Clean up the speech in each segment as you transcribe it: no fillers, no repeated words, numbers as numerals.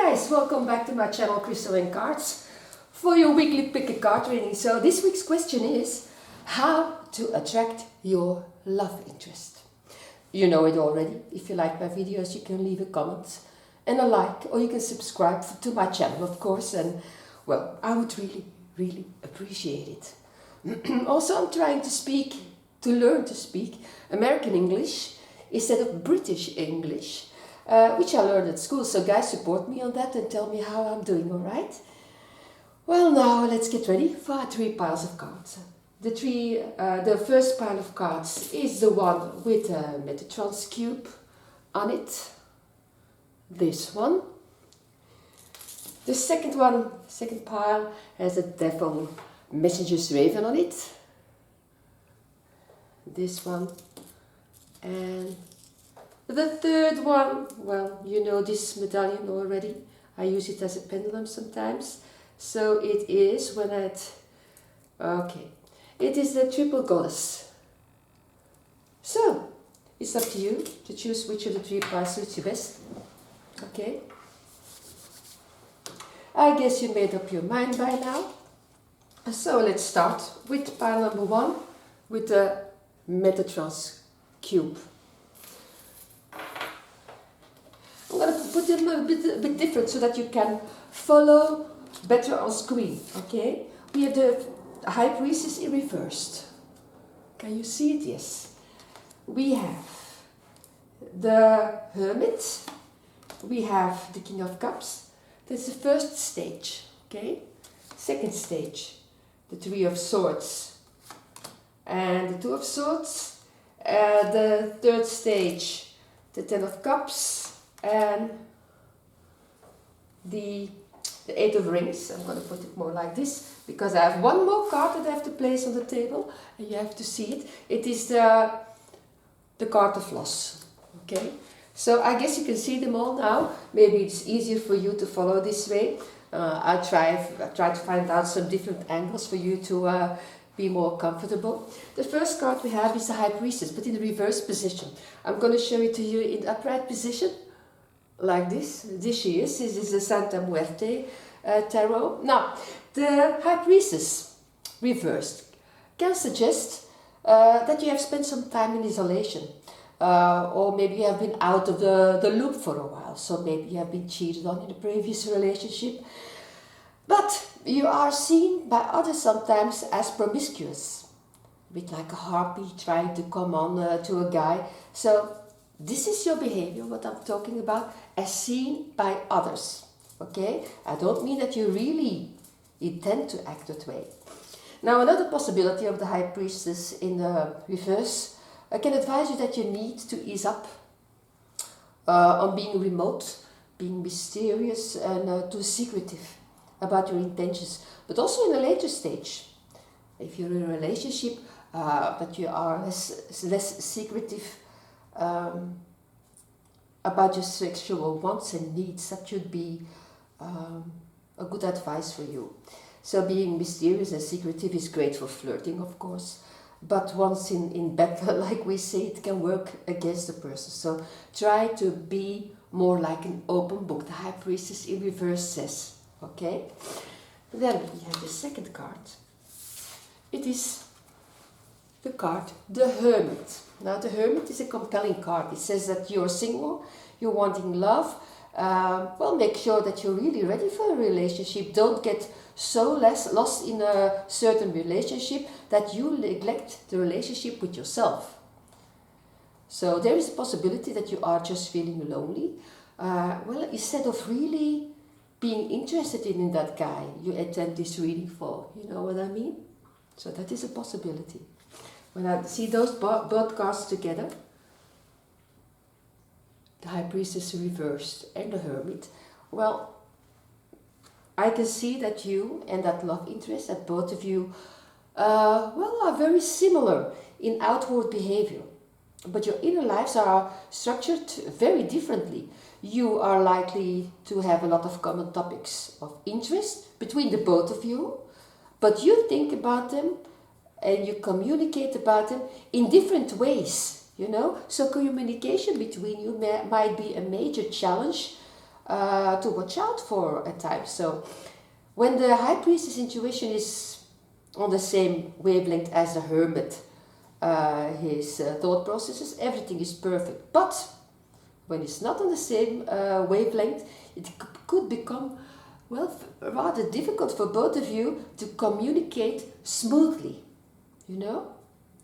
guys, welcome back to my channel Crystal and Cards for your weekly pick a card reading. So this week's question is how to attract your love interest. You know it already. If you like my videos, you can leave a comment and a like, or you can subscribe to my channel, of course, and well, I would really appreciate it. Also, I'm trying to learn to speak American English instead of British English. Which I learned at school, so guys, support me on that and tell me how I'm doing, alright? Well, now let's get ready for our 3 piles of cards. The first pile of cards is the one with a Metatron's cube on it. This one. The second pile, has a Devil Messenger's Raven on it. This one. And the third one, well, you know this medallion already. I use it as a pendulum sometimes. So it is it is the triple goddess. So, it's up to you to choose which of the 3 piles suits you best. Okay. I guess you made up your mind by now. So let's start with pile number 1 with the Metatron's cube. I'm going to put them a bit different so that you can follow better on screen, okay? We have the High Priestess in reversed. Can you see it? Yes. We have the Hermit. We have the King of Cups. That's the first stage, okay? Second stage, the 3 of Swords and the 2 of Swords. The third stage, the 10 of Cups. And the 8 of Rings. I'm going to put it more like this because I have one more card that I have to place on the table and you have to see it. It is the card of loss. Okay, so I guess you can see them all now. Maybe it's easier for you to follow this way. I try to find out some different angles for you to be more comfortable. The first card we have is the High Priestess, but in the reverse position. I'm going to show it to you in the upright position. Like this. This she is. This is the Santa Muerte tarot. Now, the High Priestess reversed can suggest that you have spent some time in isolation, or maybe you have been out of the loop for a while. So maybe you have been cheated on in a previous relationship, but you are seen by others sometimes as promiscuous, a bit like a harpy trying to come on to a guy. So this is your behavior, what I'm talking about, as seen by others, okay? I don't mean that you really intend to act that way. Now, another possibility of the High Priestess in the reverse, I can advise you that you need to ease up on being remote, being mysterious and too secretive about your intentions, but also in a later stage. If you're in a relationship, but you are less secretive, about your sexual wants and needs, that should be a good advice for you. So being mysterious and secretive is great for flirting, of course, but once in bed, like we say, it can work against the person. So try to be more like an open book. The High Priestess in reverse says, okay? Then we have the second card. It is the card, the Hermit. Now the Hermit is a compelling card. It says that you're single, you're wanting love. Well, make sure that you're really ready for a relationship. Don't get so lost in a certain relationship that you neglect the relationship with yourself. So there is a possibility that you are just feeling lonely. Well, instead of really being interested in that guy you attend this reading for, you know what I mean? So that is a possibility. When I see those both cards together, the High Priestess reversed and the Hermit, well, I can see that you and that love interest, that both of you, are very similar in outward behavior. But your inner lives are structured very differently. You are likely to have a lot of common topics of interest between the both of you, but you think about them and you communicate about them in different ways, you know. So communication between you might be a major challenge to watch out for at times. So when the high priestess intuition is on the same wavelength as the hermit, his thought processes, everything is perfect. But when it's not on the same wavelength, it could become, well, rather difficult for both of you to communicate smoothly, you know?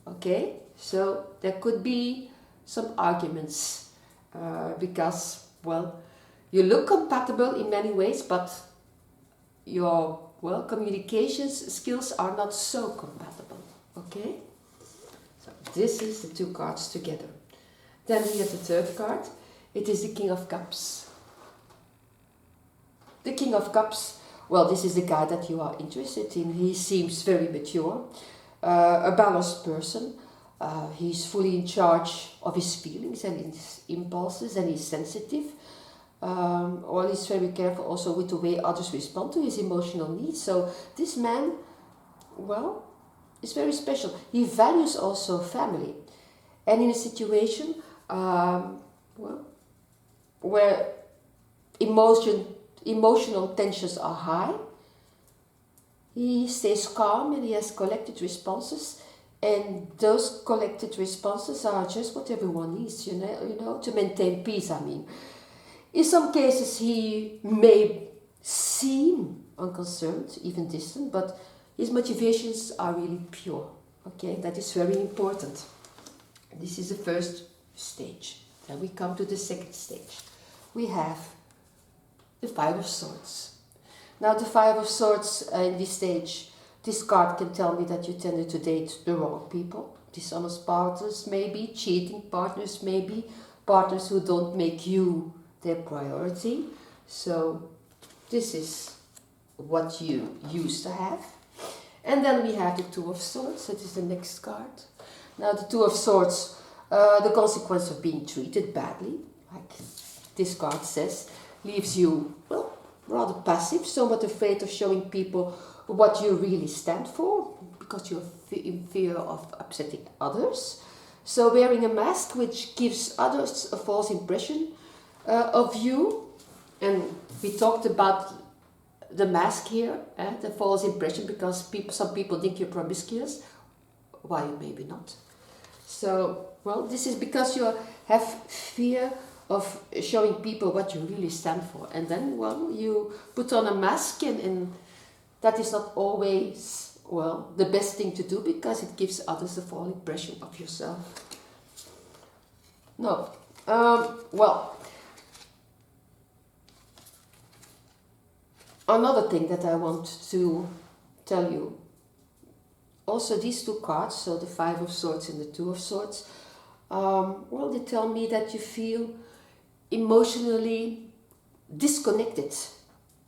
Okay, so there could be some arguments because, well, you look compatible in many ways, but your, well, communications skills are not so compatible, okay? So this is the two cards together. Then we have the third card. It is the King of Cups. The King of Cups, well, this is the guy that you are interested in. He seems very mature, a balanced person. He's fully in charge of his feelings and his impulses, and he's sensitive. Well, he's very careful also with the way others respond to his emotional needs. So this man, well, is very special. He values also family. And in a situation, well, where emotional tensions are high, he stays calm and he has collected responses, and those collected responses are just what everyone needs, you know, to maintain peace, I mean. In some cases he may seem unconcerned, even distant, but his motivations are really pure, okay? That is very important. This is the first stage. Then we come to the second stage. We have the Five of Swords. Now the Five of Swords in this stage, this card can tell me that you tended to date the wrong people. Dishonest partners maybe, cheating partners maybe, partners who don't make you their priority. So this is what you used to have. And then we have the Two of Swords, that is the next card. Now the Two of Swords, the consequence of being treated badly, like this card says, leaves you, well, rather passive, somewhat afraid of showing people what you really stand for, because you're in fear of upsetting others. So wearing a mask which gives others a false impression of you, and we talked about the mask here, the false impression, because some people think you're promiscuous, while maybe not. So, well, this is because you have fear of showing people what you really stand for, and then, well, you put on a mask, and that is not always, well, the best thing to do, because it gives others a false impression of yourself. No, well, another thing that I want to tell you, also these two cards, so the Five of Swords and the Two of Swords, well, they tell me that you feel emotionally disconnected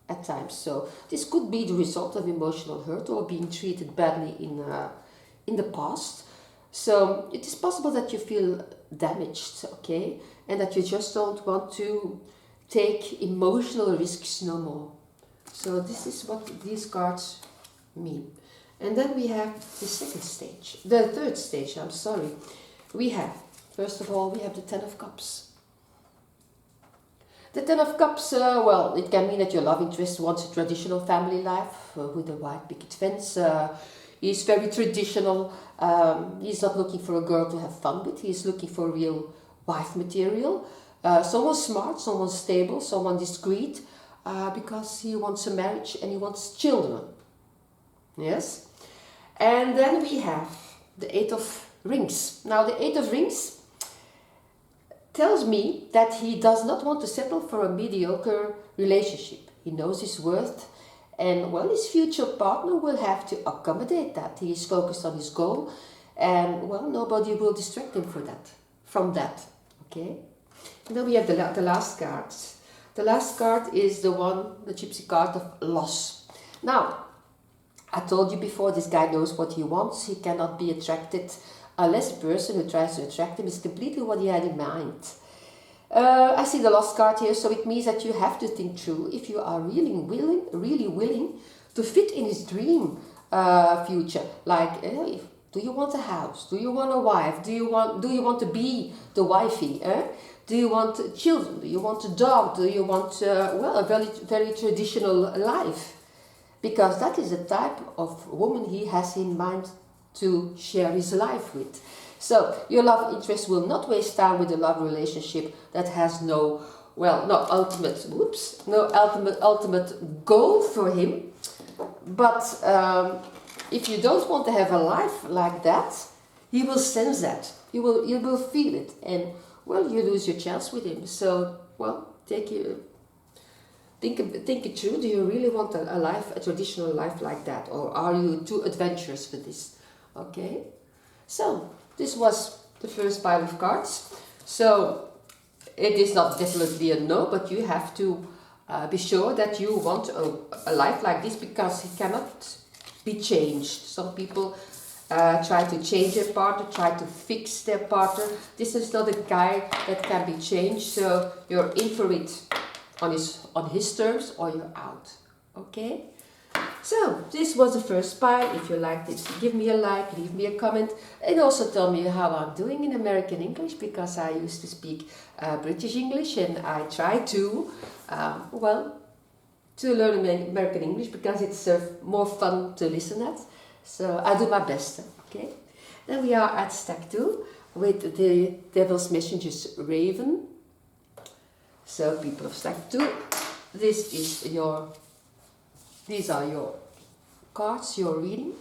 at times. So this could be the result of emotional hurt or being treated badly in the past. So it is possible that you feel damaged, okay, and that you just don't want to take emotional risks no more. So this is what these cards mean. And then we have the third stage, I'm sorry. We have, first of all, we have the Ten of Cups. The Ten of Cups, well, it can mean that your love interest wants a traditional family life with a white picket fence. He's very traditional. He's not looking for a girl to have fun with. He's looking for real wife material. Someone smart, someone stable, someone discreet, because he wants a marriage and he wants children. Yes? And then we have the Eight of Rings. Now the Eight of Rings tells me that he does not want to settle for a mediocre relationship. He knows his worth, and, well, his future partner will have to accommodate that. He is focused on his goal, and, well, nobody will distract him from that, okay? And then we have the last card. The last card is the gypsy card of loss. Now, I told you before, this guy knows what he wants. He cannot be attracted unless the person who tries to attract him is completely what he had in mind. I see the lost card here, so it means that you have to think through if you are really willing to fit in his dream future. Like, do you want a house? Do you want a wife? Do you want to be the wifey? Do you want children? Do you want a dog? Do you want, well, a very, very traditional life? Because that is the type of woman he has in mind to share his life with. So your love interest will not waste time with a love relationship that has no, well, no ultimate, no ultimate goal for him. But if you don't want to have a life like that, he will sense that. You will feel it, and well, you lose your chance with him. So, well, think it through. Do you really want a life, a traditional life like that, or are you too adventurous for this? Okay. So this was the first pile of cards. So it is not definitely a no, but you have to be sure that you want a life like this, because he cannot be changed. Some people try to change their partner, try to fix their partner. This is not a guy that can be changed, so you're in for it on his terms, or you're out. Okay? So, this was the first pile. If you liked it, give me a like, leave me a comment, and also tell me how I'm doing in American English, because I used to speak British English, and I try to, well, to learn American English, because it's more fun to listen at. So, I do my best, okay? Then we are at stack 2 with the Devil's Messenger's Raven. So, people of stack 2, these are your cards you're reading.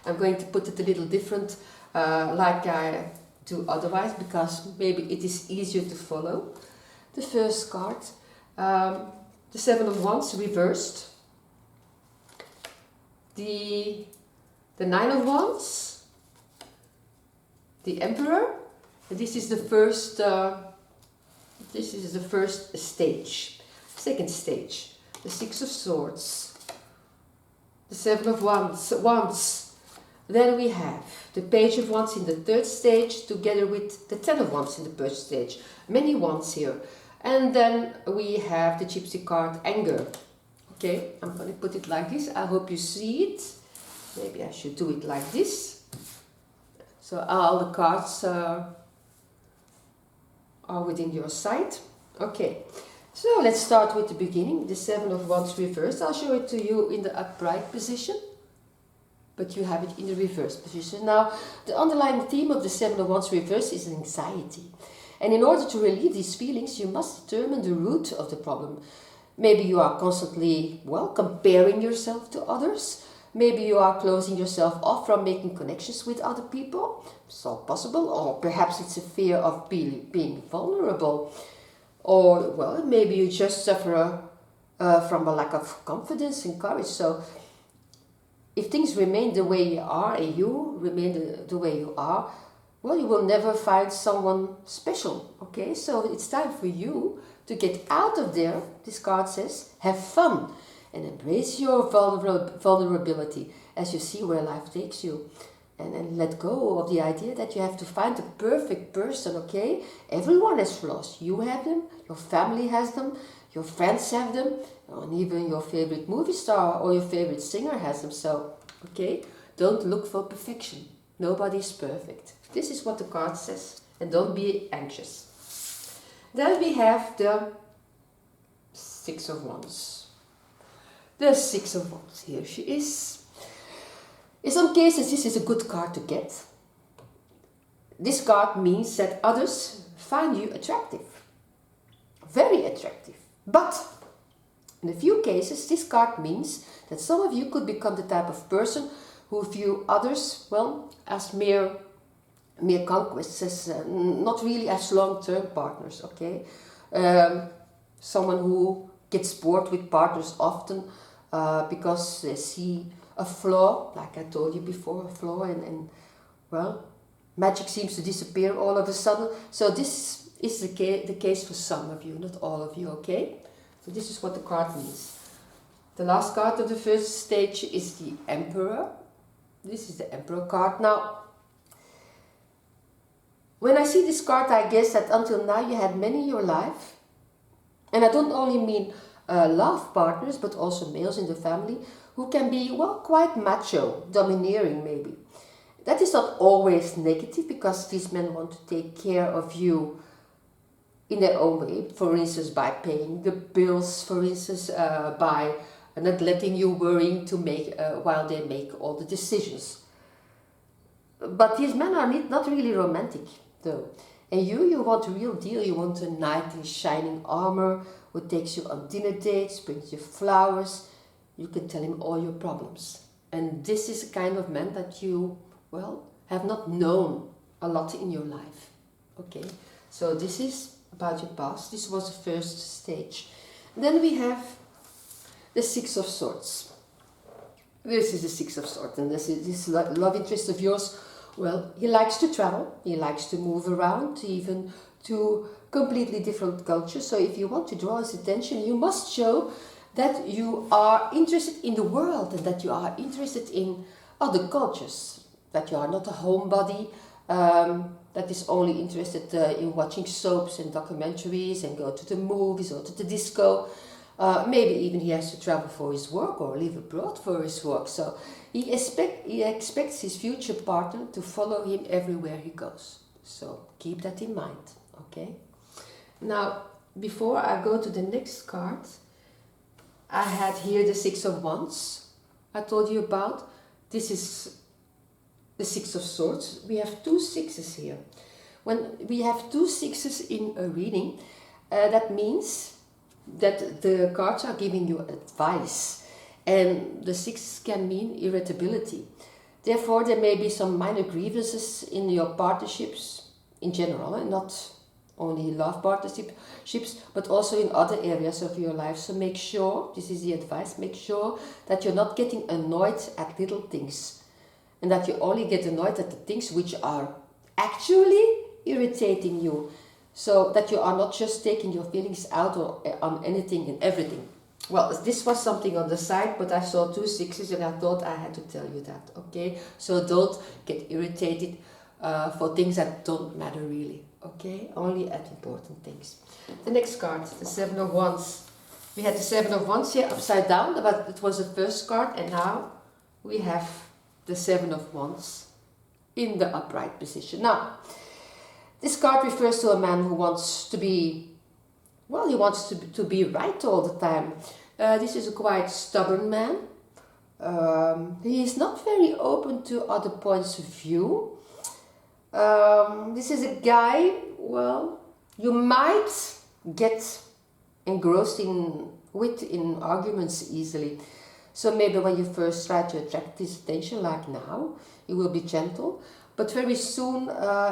I'm going to put it a little different like I do otherwise, because maybe it is easier to follow. The first card, the Seven of Wands reversed, the Nine of Wands, the Emperor. This is the first stage. Second stage, the Six of Swords, the Seven of Wands. Then we have the Page of Wands in the third stage, together with the Ten of Wands in the first stage. Many wands here. And then we have the Gypsy card, Anger. Okay, I'm going to put it like this. I hope you see it. Maybe I should do it like this. So all the cards are within your sight. Okay. So let's start with the beginning, the Seven of Wands reversed. I'll show it to you in the upright position, but you have it in the reverse position. Now, the underlying theme of the Seven of Wands reversed is anxiety. And in order to relieve these feelings, you must determine the root of the problem. Maybe you are constantly, well, comparing yourself to others. Maybe you are closing yourself off from making connections with other people. It's all possible. Or perhaps it's a fear of being vulnerable. Or, well, maybe you just suffer from a lack of confidence and courage. So, if things remain the way you are, and you remain the way you are, well, you will never find someone special, okay? So, it's time for you to get out of there, this card says, have fun, and embrace your vulnerability as you see where life takes you. And let go of the idea that you have to find the perfect person, okay? Everyone has flaws. You have them, your family has them, your friends have them, and even your favorite movie star or your favorite singer has them. So, okay, don't look for perfection. Nobody is perfect. This is what the card says, and don't be anxious. Then we have the Six of Wands. The Six of Wands, here she is. In some cases, this is a good card to get. This card means that others find you attractive, very attractive. But in a few cases, this card means that some of you could become the type of person who view others, well, as mere conquests, as not really as long-term partners, okay? Someone who gets bored with partners often because they see a flaw, like I told you before, a flaw, and well, magic seems to disappear all of a sudden. So this is the case for some of you, not all of you, okay? So this is what the card means. The last card of the first stage is the Emperor. This is the Emperor card. Now, when I see this card, I guess that until now you had many in your life. And I don't only mean love partners, but also males in the family who can be, well, quite macho, domineering maybe. That is not always negative, because these men want to take care of you in their own way, for instance by paying the bills, for instance by not letting you worrying to make while they make all the decisions. But these men are not really romantic though. And you want a real deal. You want a knight in shining armor who takes you on dinner dates, brings you flowers. You can tell him all your problems. And this is a kind of man that you, well, have not known a lot in your life. Okay, so this is about your past. This was the first stage. Then we have the Six of Swords. This is the Six of Swords, and this love interest of yours. Well, he likes to travel, he likes to move around, even to completely different cultures. So if you want to draw his attention, you must show that you are interested in the world and that you are interested in other cultures, that you are not a homebody that is only interested in watching soaps and documentaries and go to the movies or to the disco. Maybe even he has to travel for his work or live abroad for his work. So he expects his future partner to follow him everywhere he goes. So keep that in mind, okay? Now, before I go to the next card, I had here the Six of Wands I told you about. This is the Six of Swords. We have two sixes here. When we have two sixes in a reading, that means that the cards are giving you advice, and the six can mean irritability. Therefore, there may be some minor grievances in your partnerships in general, and not only love partnerships, but also in other areas of your life. So make sure, this is the advice, make sure that you're not getting annoyed at little things, and that you only get annoyed at the things which are actually irritating you. So that you are not just taking your feelings out on anything and everything. Well, this was something on the side, but I saw two sixes and I thought I had to tell you that, okay? So don't get irritated for things that don't matter really, okay? Only at important things. The next card, the Seven of Wands. We had the Seven of Wands here upside down, but it was the first card, and now we have the Seven of Wands in the upright position. Now, this card refers to a man who wants to be, well, he wants to be right all the time. This is a quite stubborn man. He is not very open to other points of view. This is a guy, well, you might get engrossed in arguments easily. So maybe when you first try to attract his attention, like now, you will be gentle. But very soon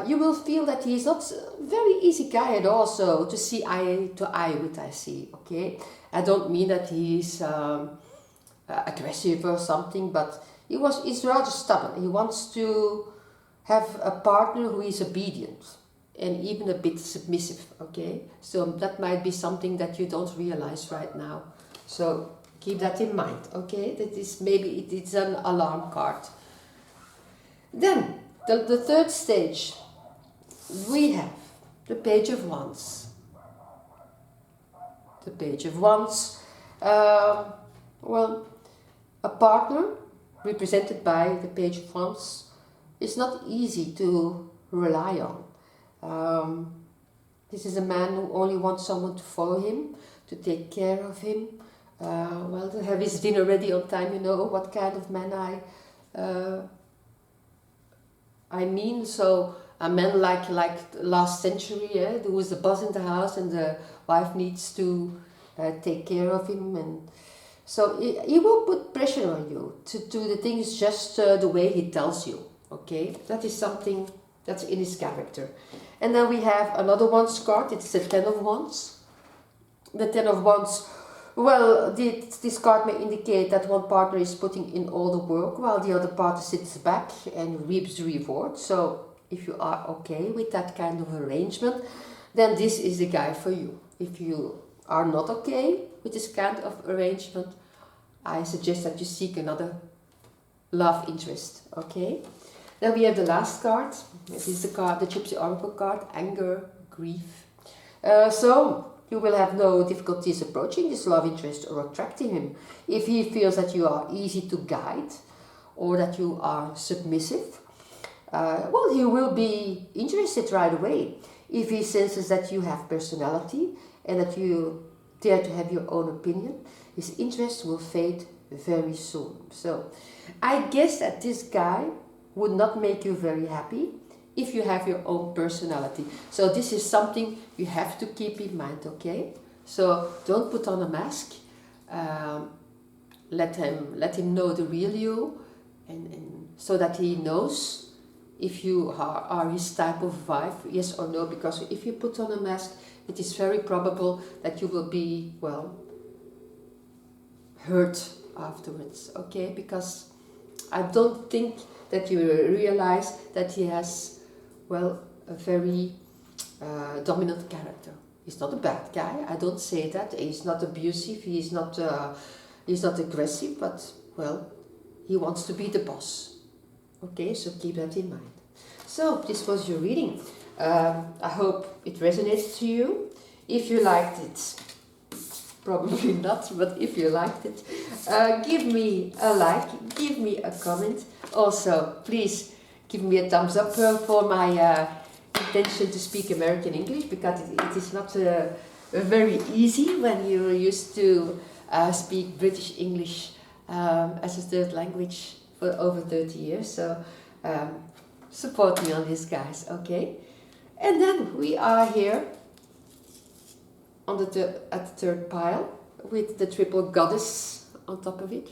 you will feel that he is not a very easy guy at all, so to see eye to eye with, I see, okay? I don't mean that he is aggressive or something, but he's rather stubborn. He wants to have a partner who is obedient and even a bit submissive, okay? So that might be something that you don't realize right now. So keep that in mind, okay? That is maybe it's an alarm card. Then, the third stage, we have the Page of Wands. The Page of Wands, well, a partner represented by the Page of Wands is not easy to rely on. This is a man who only wants someone to follow him, to take care of him, well, to have his dinner ready on time. You know what kind of man I mean. So a man like last century, who was the boss in the house and the wife needs to take care of him, and so he will put pressure on you to do the things just the way he tells you, okay? That is something that's in his character. And then we have another Wands card. It's the Ten of Wands. The Ten of Wands, well, this card may indicate that one partner is putting in all the work while the other partner sits back and reaps the reward. So if you are okay with that kind of arrangement, then this is the guy for you. If you are not okay with this kind of arrangement, I suggest that you seek another love interest, okay? Then we have the last card. This is the card, the Gypsy Oracle card, Anger, Grief. So you will have no difficulties approaching this love interest or attracting him. If he feels that you are easy to guide or that you are submissive, well, he will be interested right away. If he senses that you have personality and that you dare to have your own opinion, his interest will fade very soon. So I guess that this guy would not make you very happy if you have your own personality. So this is something you have to keep in mind, okay? So don't put on a mask. Let him know the real you, and so that he knows if you are his type of vibe, yes or no. Because if you put on a mask, it is very probable that you will be, well, hurt afterwards, okay? Because I don't think that you realize that he has, well, a very dominant character. He's not a bad guy, I don't say that. He's not abusive, he's not aggressive, but, well, he wants to be the boss. Okay, so keep that in mind. So, this was your reading. I hope it resonates to you. If you liked it, probably not, but if you liked it, give me a like, give me a comment. Also, please give me a thumbs up for my intention to speak American English, because it is not very easy when you're used to speak British English as a third language for over 30 years. So support me on this, guys, okay? And then we are here on at the third pile with the triple goddess on top of it.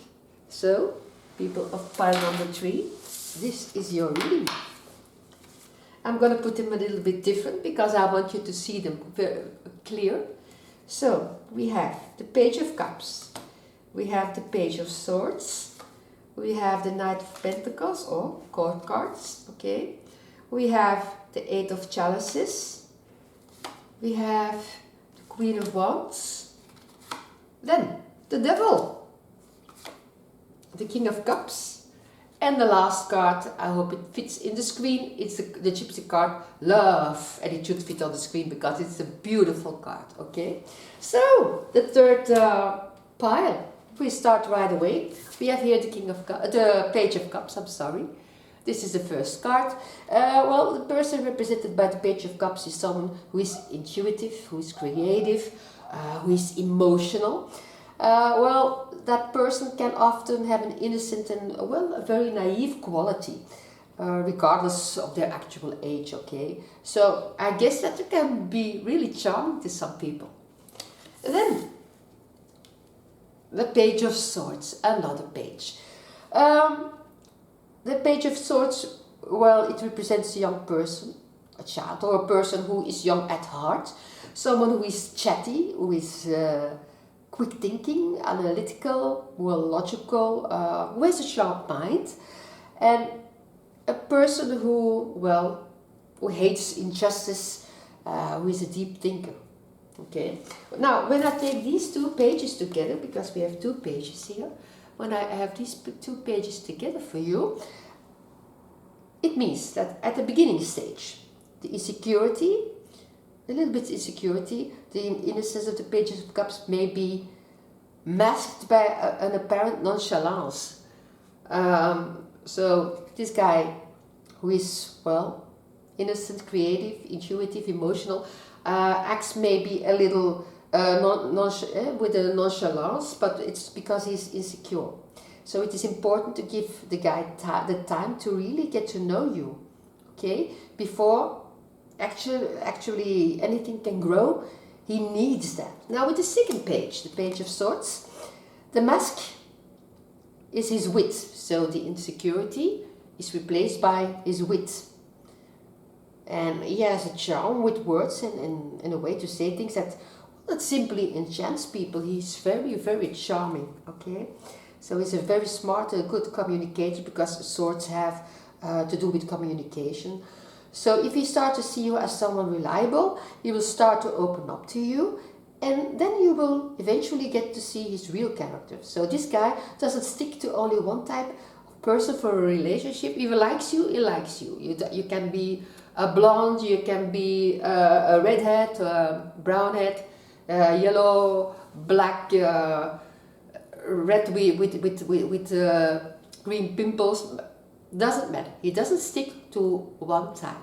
So, people of pile number 3, this is your reading. I'm going to put them a little bit different because I want you to see them very clear. So, we have the Page of Cups, we have the Page of Swords, we have the Knight of Pentacles, or court cards, okay? We have the Eight of Chalices, we have the Queen of Wands, then the Devil, the King of Cups, and the last card, I hope it fits in the screen, it's the Gypsy card, Love, and it should fit on the screen because it's a beautiful card, okay? So, the third pile, we start right away. We have here the Page of Cups, I'm sorry. This is the first card. Well, the person represented by the Page of Cups is someone who is intuitive, who is creative, who is emotional. Well, that person can often have an innocent and, well, a very naive quality, regardless of their actual age, okay? So, I guess that it can be really charming to some people. And then, the Page of Swords, another page. The Page of Swords, well, it represents a young person, a child, or a person who is young at heart, someone who is chatty, who is quick thinking, analytical, more logical, who has a sharp mind, and a person who, well, who hates injustice, who is a deep thinker. Okay, now when I take these two pages together, because we have two pages here, when I have these two pages together for you, it means that at the beginning stage, the insecurity, a little bit insecurity, the innocence of the Pages of Cups may be masked by an apparent nonchalance. So this guy who is, well, innocent, creative, intuitive, emotional, acts maybe a little with a nonchalance, but it's because he's insecure. So it is important to give the guy the time to really get to know you, okay? Before actually anything can grow, he needs that. Now with the second page, the Page of Swords, the mask is his wit. So the insecurity is replaced by his wit. And he has a charm with words and a way to say things that simply enchants people. He's very, very charming, okay? So he's a very smart and good communicator, because swords have to do with communication. So if he starts to see you as someone reliable, he will start to open up to you, and then you will eventually get to see his real character. So this guy doesn't stick to only one type of person for a relationship. If he likes you, he likes you. You can be a blonde, you can be a redhead, brownhead, yellow, black, red with green pimples. Doesn't matter. He doesn't stick to one type.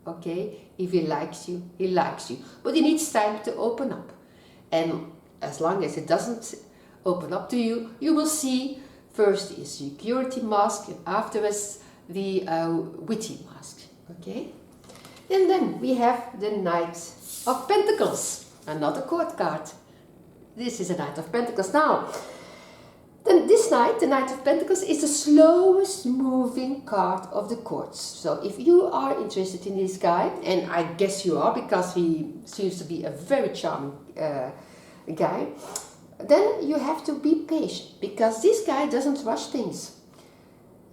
Okay, if he likes you, he likes you. But he needs time to open up. And as long as it doesn't open up to you, you will see first the security mask and afterwards the witty mask. Okay? And then we have the Knight of Pentacles, another court card. This is a Knight of Pentacles. Now, then this Knight, the Knight of Pentacles, is the slowest moving card of the courts. So if you are interested in this guy, and I guess you are because he seems to be a very charming guy, then you have to be patient because this guy doesn't rush things.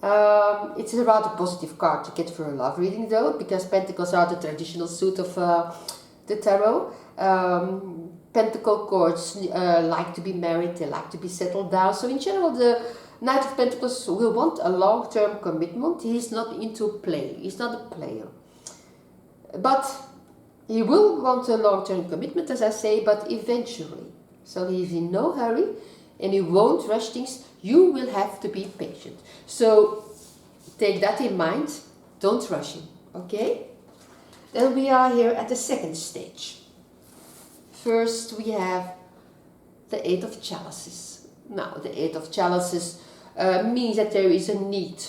It's a rather positive card to get for a love reading though, because Pentacles are the traditional suit of the tarot. Pentacle courts like to be married, they like to be settled down. So in general, the Knight of Pentacles will want a long-term commitment. He's not into play, he's not a player. But he will want a long-term commitment, as I say, but eventually. So he's in no hurry and he won't rush things. You will have to be patient. So take that in mind, don't rush him, okay? Then we are here at the second stage. First we have the Eight of Chalices. Now the Eight of Chalices means that there is a need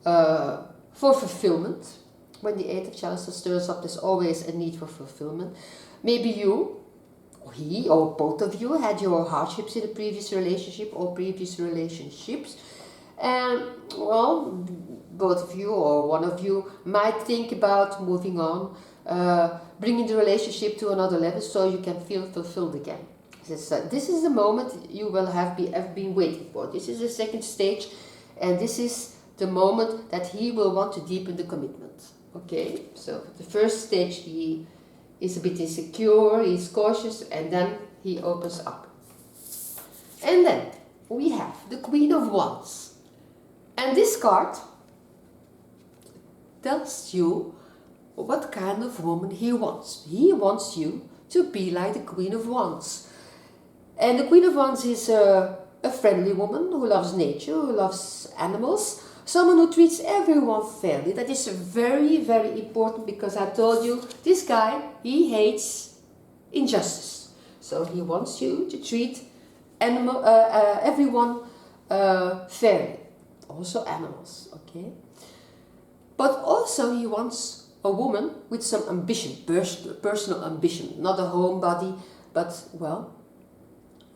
for fulfillment. When the Eight of Chalices stirs up, there's always a need for fulfillment. Maybe you, or he, or both of you had your hardships in a previous relationship or previous relationships. And, well, both of you or one of you might think about moving on, bringing the relationship to another level so you can feel fulfilled again. This is the moment you will have been waiting for. This is the second stage, and this is the moment that he will want to deepen the commitment. Okay, so the first stage he is a bit insecure, he's cautious, and then he opens up. And then we have the Queen of Wands. And this card tells you what kind of woman he wants. He wants you to be like the Queen of Wands. And the Queen of Wands is a friendly woman who loves nature, who loves animals, someone who treats everyone fairly. That is very, very important because I told you, this guy, he hates injustice. So he wants you to treat everyone fairly, also animals, okay? But also he wants a woman with some ambition, personal ambition, not a homebody, but, well,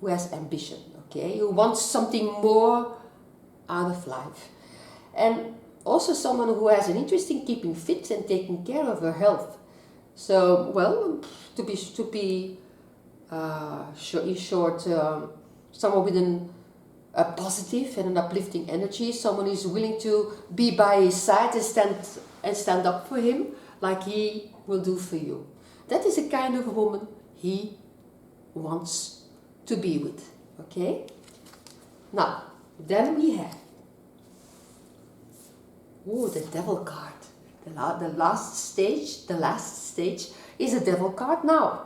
who has ambition, okay? Who wants something more out of life. And also someone who has an interest in keeping fit and taking care of her health. So, well, to be in short, someone with a positive and an uplifting energy, someone who's willing to be by his side and stand up for him like he will do for you. That is the kind of woman he wants to be with, okay? Now, then we have the Devil card. The last stage is a Devil card now.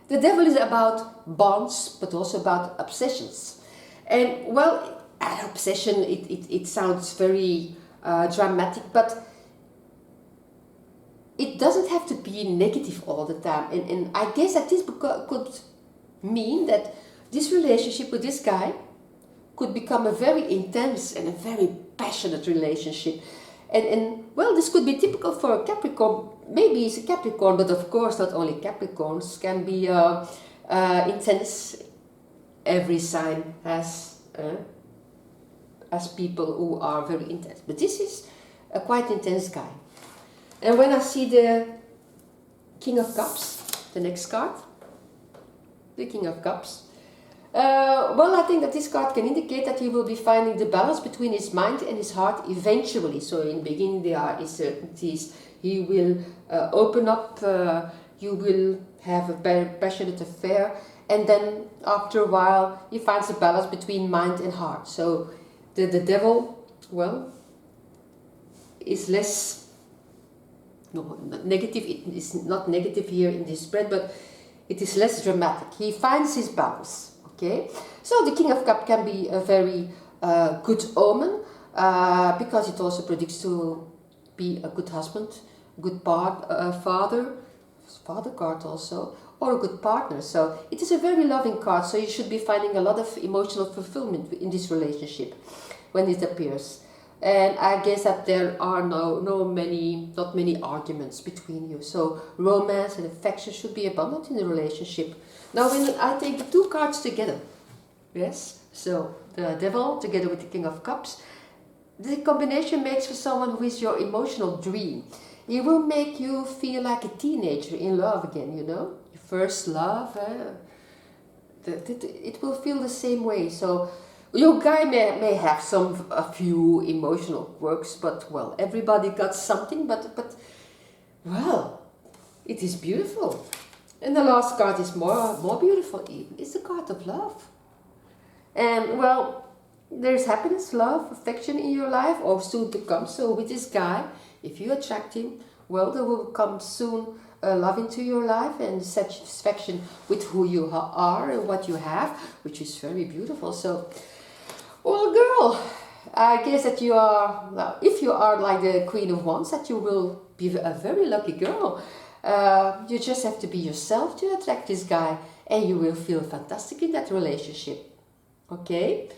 The Devil is about bonds, but also about obsessions. And, well, an obsession, it sounds very dramatic, but it doesn't have to be negative all the time. And I guess that this could mean that this relationship with this guy could become a very intense and a very passionate relationship. And well, this could be typical for a Capricorn. Maybe it's a Capricorn, but of course not only Capricorns can be intense. Every sign has people who are very intense. But this is a quite intense guy. And when I see the King of Cups, the next card, the King of Cups, well, I think that this card can indicate that he will be finding the balance between his mind and his heart eventually. So in the beginning there are uncertainties. He will open up, you will have a very passionate affair, and then after a while he finds a balance between mind and heart. So the Devil, well, is less negative. It is not negative here in this spread, but it is less dramatic. He finds his balance. Okay, so the King of Cups can be a very good omen because it also predicts to be a good husband, good father card also, or a good partner. So it is a very loving card, so you should be finding a lot of emotional fulfillment in this relationship when it appears. And I guess that there are not many arguments between you. So romance and affection should be abundant in the relationship. Now when I take the two cards together, yes, so the Devil together with the King of Cups, the combination makes for someone who is your emotional dream. It will make you feel like a teenager in love again, you know? Your first love, it will feel the same way. So your guy may have a few emotional quirks, but well, everybody got something, but well, it is beautiful. And the last card is more beautiful even. It's the card of love. And well, there's happiness, love, affection in your life, or soon to come. So with this guy, if you attract him, well, there will come soon love into your life and satisfaction with who you are and what you have, which is very beautiful. So, well, girl, I guess that you are, well, if you are like the Queen of Wands, that you will be a very lucky girl. You just have to be yourself to attract this guy, and you will feel fantastic in that relationship. Okay?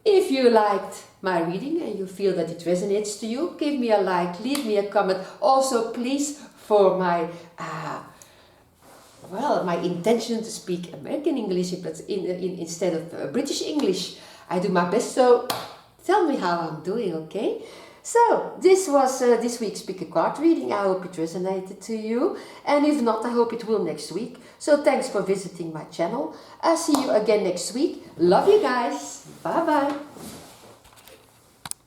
If you liked my reading and you feel that it resonates to you, give me a like, leave me a comment. Also, please, for my my intention to speak American English, but instead of British English, I do my best. So tell me how I'm doing, okay? So this was this week's pick a card reading. I hope it resonated to you, and if not, I hope it will next week. So thanks for visiting my channel. I'll see you again next week. Love you guys. Bye bye.